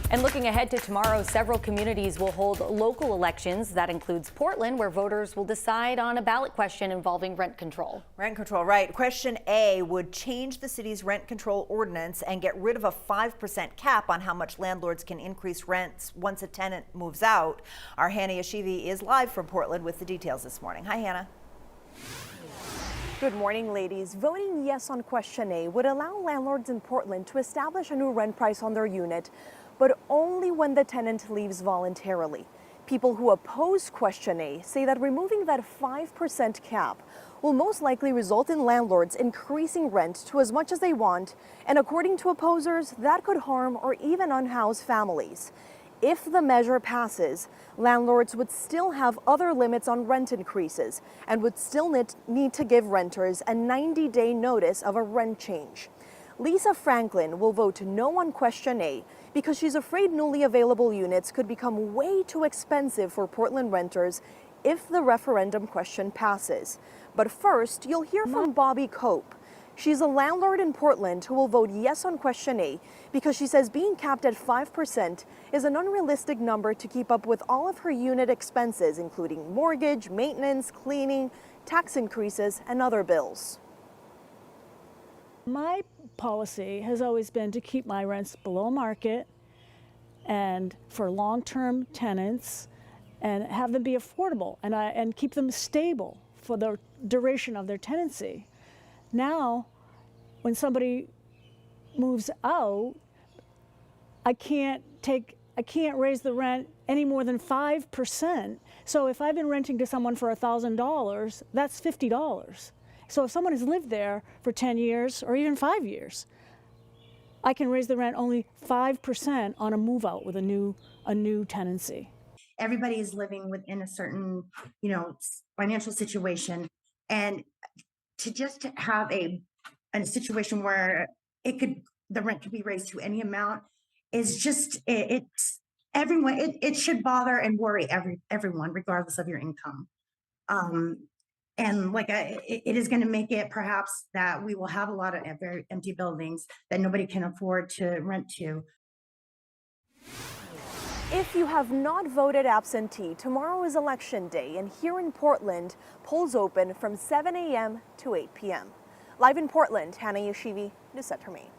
And looking ahead to tomorrow, several communities will hold local elections. That includes Portland, where voters will decide on a ballot question involving rent control. Rent control, right. Question A would change the city's rent control ordinance and get rid of a 5% cap on how much landlords can increase rents once a tenant moves out. Our Hannah Yeshivi is live from Portland with the details this morning. Hi, Hannah. Good morning, ladies. Voting yes on question A would allow landlords in Portland to establish a new rent price on their unit, but only when the tenant leaves voluntarily. People who oppose question A say that removing that 5% cap will most likely result in landlords increasing rent to as much as they want, and according to opposers, that could harm or even unhouse families. If the measure passes, landlords would still have other limits on rent increases and would still need to give renters a 90-day notice of a rent change. Lisa Franklin will vote no on question A because she's afraid newly available units could become way too expensive for Portland renters if the referendum question passes. But first, you'll hear from Bobby Cope. She's a landlord in Portland who will vote yes on question A because she says being capped at 5% is an unrealistic number to keep up with all of her unit expenses, including mortgage, maintenance, cleaning, tax increases, and other bills. My policy has always been to keep my rents below market and for long-term tenants and have them be affordable and keep them stable for the duration of their tenancy. Now, when somebody moves out, I can't raise the rent any more than 5%. So if I've been renting to someone for $1,000, that's $50. So if someone has lived there for 10 years or even 5 years, I can raise the rent only 5% on a move out with a new tenancy. Everybody is living within a certain, financial situation, and to just have a situation where the rent could be raised to any amount is just it's everyone. It should bother and worry everyone, regardless of your income. And it is going to make it perhaps that we will have a lot of very empty buildings that nobody can afford to rent to. If you have not voted absentee, tomorrow is election day, and here in Portland, polls open from 7 a.m. to 8 p.m. Live in Portland, Hannah Yeshivi, News Center, Maine.